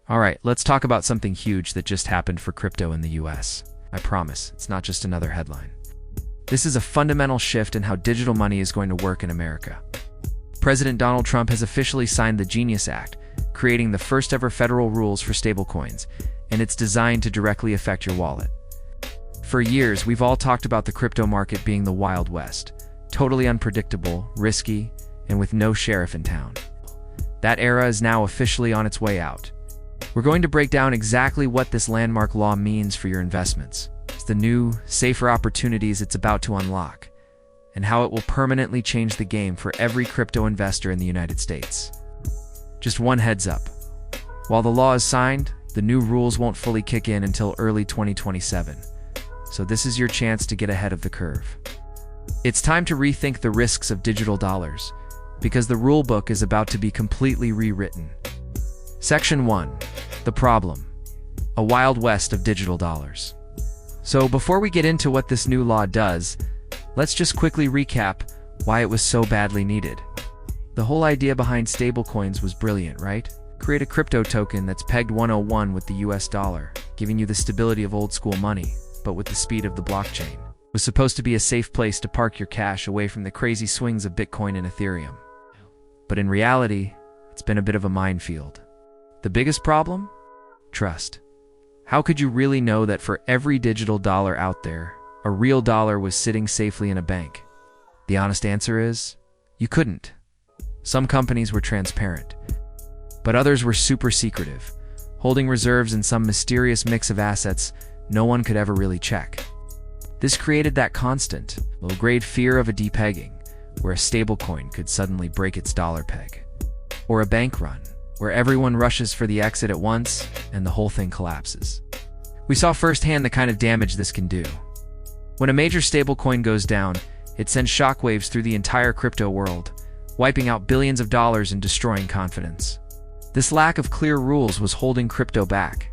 Alright, let's talk about something huge that just happened for crypto in the US. I promise, it's not just another headline. This is a fundamental shift in how digital money is going to work in America. President Donald Trump has officially signed the Genius Act, creating the first ever federal rules for stablecoins, and it's designed to directly affect your wallet. For years, we've all talked about the crypto market being the Wild West, totally unpredictable, risky, and with no sheriff in town. That era is now officially on its way out. We're going to break down exactly what this landmark law means for your investments, the new, safer opportunities it's about to unlock, and how it will permanently change the game for every crypto investor in the United States. Just one heads up. While the law is signed, the new rules won't fully kick in until early 2027, so this is your chance to get ahead of the curve. It's time to rethink the risks of digital dollars, because the rulebook is about to be completely rewritten. Section 1. The problem. A Wild West of digital dollars. So before we get into what this new law does, let's just quickly recap why it was so badly needed. The whole idea behind stablecoins was brilliant, right? Create a crypto token that's pegged 101 with the US dollar, giving you the stability of old school money, but with the speed of the blockchain. It was supposed to be a safe place to park your cash away from the crazy swings of Bitcoin and Ethereum. But in reality, it's been a bit of a minefield. The biggest problem? Trust. How could you really know that for every digital dollar out there, a real dollar was sitting safely in a bank? The honest answer is, you couldn't. Some companies were transparent, but others were super secretive, holding reserves in some mysterious mix of assets no one could ever really check. This created that constant, low-grade fear of a depegging, where a stablecoin could suddenly break its dollar peg. Or a bank run, where everyone rushes for the exit at once and the whole thing collapses. We saw firsthand the kind of damage this can do. When a major stablecoin goes down, it sends shockwaves through the entire crypto world, wiping out billions of dollars and destroying confidence. This lack of clear rules was holding crypto back.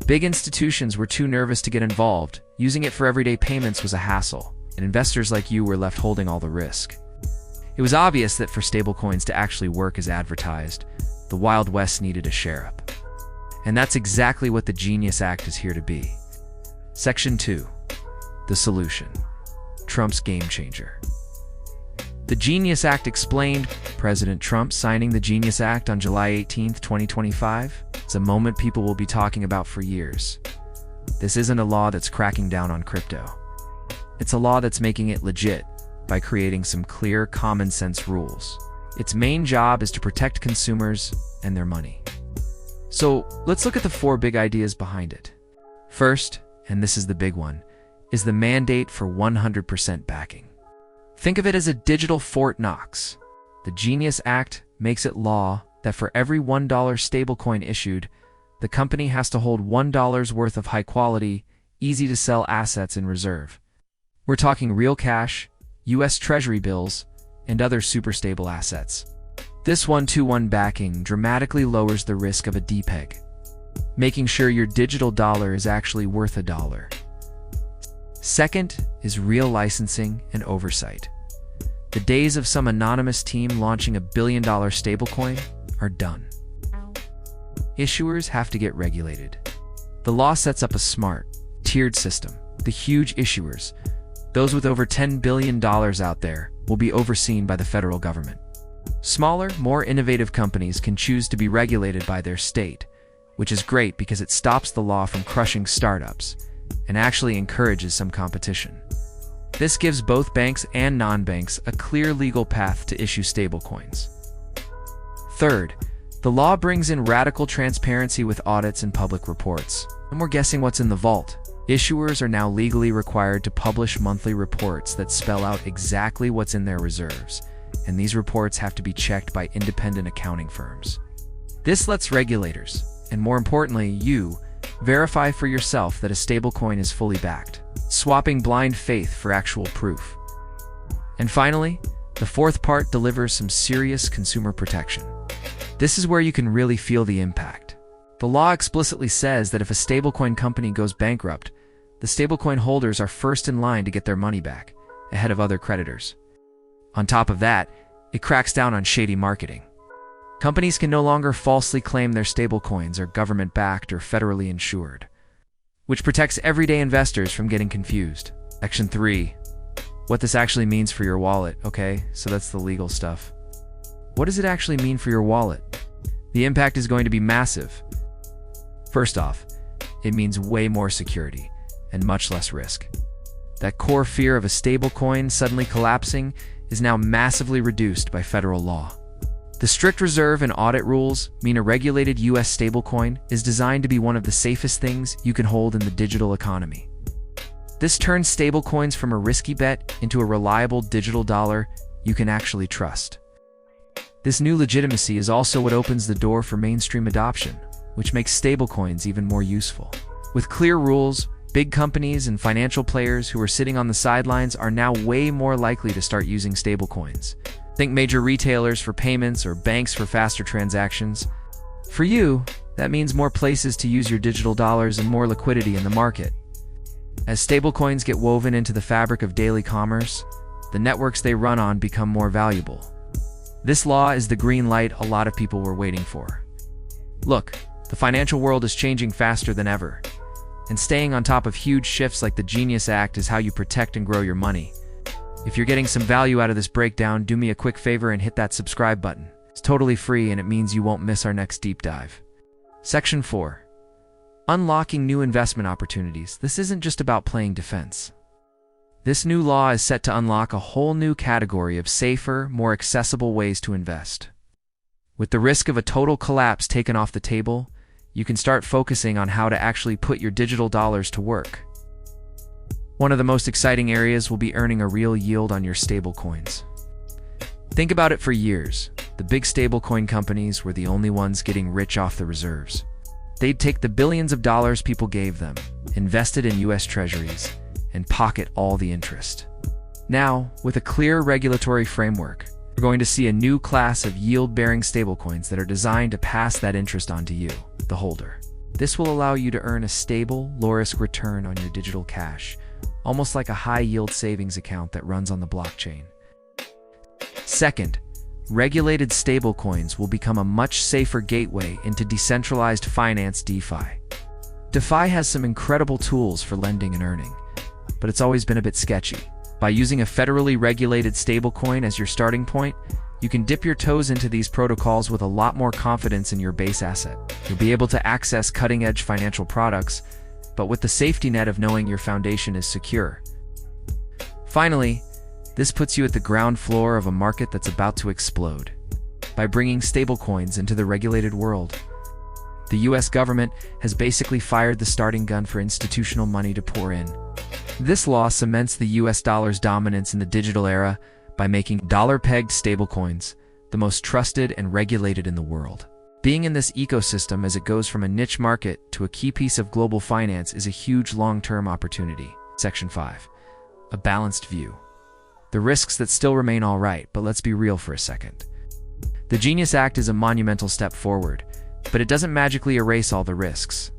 Big institutions were too nervous to get involved, using it for everyday payments was a hassle, and investors like you were left holding all the risk. It was obvious that for stablecoins to actually work as advertised, the Wild West needed a sheriff. And that's exactly what the Genius Act is here to be. Section 2. The solution. Trump's game changer. The Genius Act explained. President Trump signing the Genius Act on July 18, 2025. It's a moment people will be talking about for years. This isn't a law that's cracking down on crypto. It's a law that's making it legit by creating some clear, common-sense rules. Its main job is to protect consumers and their money. So let's look at the 4 big ideas behind it. First, and this is the big one, is the mandate for 100% backing. Think of it as a digital Fort Knox. The Genius Act makes it law that for every $1 stablecoin issued, the company has to hold $1 worth of high-quality, easy-to-sell assets in reserve. We're talking real cash, US Treasury bills, and other super stable assets. This 1-to-1 backing dramatically lowers the risk of a depeg, making sure your digital dollar is actually worth a dollar. Second is real licensing and oversight. The days of some anonymous team launching a billion-dollar stablecoin are done. Issuers have to get regulated. The law sets up a smart, tiered system. The huge issuers, those with over $10 billion out there, will be overseen by the federal government. Smaller, more innovative companies can choose to be regulated by their state, which is great because it stops the law from crushing startups and actually encourages some competition. This gives both banks and non-banks a clear legal path to issue stablecoins. Third, the law brings in radical transparency with audits and public reports. And we're guessing what's in the vault. Issuers are now legally required to publish monthly reports that spell out exactly what's in their reserves, and these reports have to be checked by independent accounting firms. This lets regulators, and more importantly you, verify for yourself that a stablecoin is fully backed, swapping blind faith for actual proof. And finally, the 4th part delivers some serious consumer protection. This is where you can really feel the impact. The law explicitly says that if a stablecoin company goes bankrupt, the stablecoin holders are first in line to get their money back, ahead of other creditors. On top of that, it cracks down on shady marketing. Companies can no longer falsely claim their stablecoins are government-backed or federally insured, which protects everyday investors from getting confused. Section 3. What this actually means for your wallet. Okay, so that's the legal stuff. What does it actually mean for your wallet? The impact is going to be massive. First off, it means way more security and much less risk. That core fear of a stablecoin suddenly collapsing is now massively reduced by federal law. The strict reserve and audit rules mean a regulated US stablecoin is designed to be one of the safest things you can hold in the digital economy. This turns stablecoins from a risky bet into a reliable digital dollar you can actually trust. This new legitimacy is also what opens the door for mainstream adoption, which makes stablecoins even more useful. With clear rules, big companies and financial players who are sitting on the sidelines are now way more likely to start using stablecoins. Think major retailers for payments or banks for faster transactions. For you, that means more places to use your digital dollars and more liquidity in the market. As stablecoins get woven into the fabric of daily commerce, the networks they run on become more valuable. This law is the green light a lot of people were waiting for. Look, the financial world is changing faster than ever, and staying on top of huge shifts like the Genius Act is how you protect and grow your money. If you're getting some value out of this breakdown, do me a quick favor and hit that subscribe button. It's totally free and it means you won't miss our next deep dive. Section 4. Unlocking new investment opportunities. This isn't just about playing defense. This new law is set to unlock a whole new category of safer, more accessible ways to invest. With the risk of a total collapse taken off the table, you can start focusing on how to actually put your digital dollars to work. One of the most exciting areas will be earning a real yield on your stablecoins. Think about it. For years, the big stablecoin companies were the only ones getting rich off the reserves. They'd take the billions of dollars people gave them, invested in US Treasuries, and pocket all the interest. Now, with a clear regulatory framework, we're going to see a new class of yield-bearing stablecoins that are designed to pass that interest on to you, the holder. This will allow you to earn a stable, low-risk return on your digital cash, almost like a high-yield savings account that runs on the blockchain. Second, regulated stablecoins will become a much safer gateway into decentralized finance DeFi. DeFi has some incredible tools for lending and earning, but it's always been a bit sketchy. By using a federally regulated stablecoin as your starting point, you can dip your toes into these protocols with a lot more confidence in your base asset. You'll be able to access cutting-edge financial products, but with the safety net of knowing your foundation is secure. Finally, this puts you at the ground floor of a market that's about to explode. By bringing stablecoins into the regulated world, the US government has basically fired the starting gun for institutional money to pour in. This law cements the US dollar's dominance in the digital era by making dollar-pegged stablecoins the most trusted and regulated in the world. Being in this ecosystem as it goes from a niche market to a key piece of global finance is a huge long-term opportunity. Section 5. A balanced view. The risks that still remain all right, but let's be real for a second. The Genius Act is a monumental step forward, but it doesn't magically erase all the risks.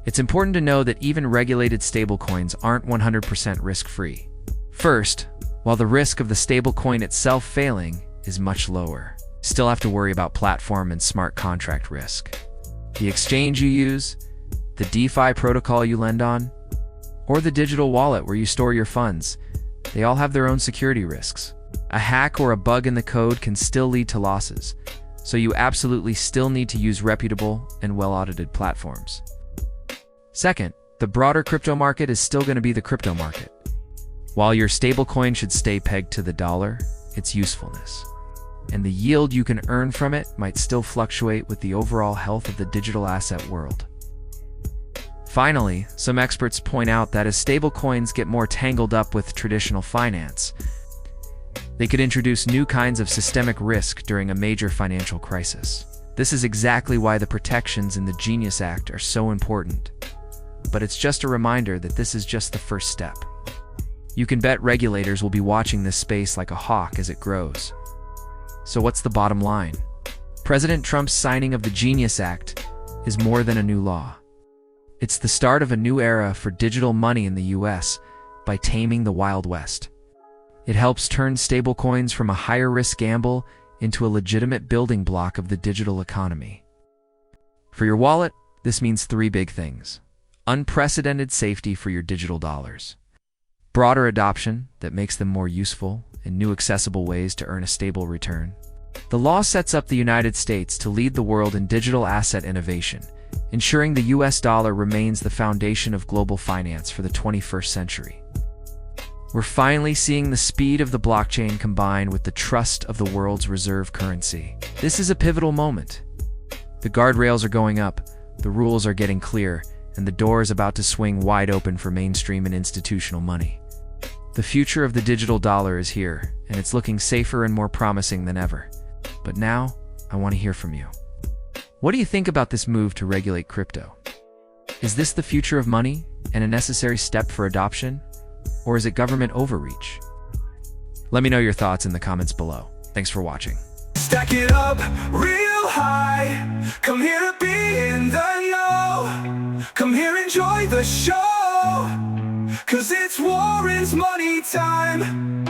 It's important to know that even regulated stablecoins aren't 100% risk-free. First, while the risk of the stablecoin itself failing is much lower, you still have to worry about platform and smart contract risk. The exchange you use, the DeFi protocol you lend on, or the digital wallet where you store your funds, they all have their own security risks. A hack or a bug in the code can still lead to losses, so you absolutely still need to use reputable and well-audited platforms. Second, the broader crypto market is still going to be the crypto market. While your stablecoin should stay pegged to the dollar, its usefulness and the yield you can earn from it might still fluctuate with the overall health of the digital asset world. Finally, some experts point out that as stablecoins get more tangled up with traditional finance, they could introduce new kinds of systemic risk during a major financial crisis. This is exactly why the protections in the Genius Act are so important. But it's just a reminder that this is just the first step. You can bet regulators will be watching this space like a hawk as it grows. So what's the bottom line? President Trump's signing of the Genius Act is more than a new law. It's the start of a new era for digital money in the US by taming the Wild West. It helps turn stablecoins from a higher-risk gamble into a legitimate building block of the digital economy. For your wallet, this means three big things: unprecedented safety for your digital dollars, broader adoption that makes them more useful, and new accessible ways to earn a stable return. The law sets up the United States to lead the world in digital asset innovation, ensuring the US dollar remains the foundation of global finance for the 21st century. We're finally seeing the speed of the blockchain combine with the trust of the world's reserve currency. This is a pivotal moment. The guardrails are going up, the rules are getting clear, and the door is about to swing wide open for mainstream and institutional money. The future of the digital dollar is here, and it's looking safer and more promising than ever. But now, I want to hear from you. What do you think about this move to regulate crypto? Is this the future of money and a necessary step for adoption? Or is it government overreach? Let me know your thoughts in the comments below. Thanks for watching. Stack it up real high. Come here to be in the know. Come here, enjoy the show. 'Cause it's Warren's money time.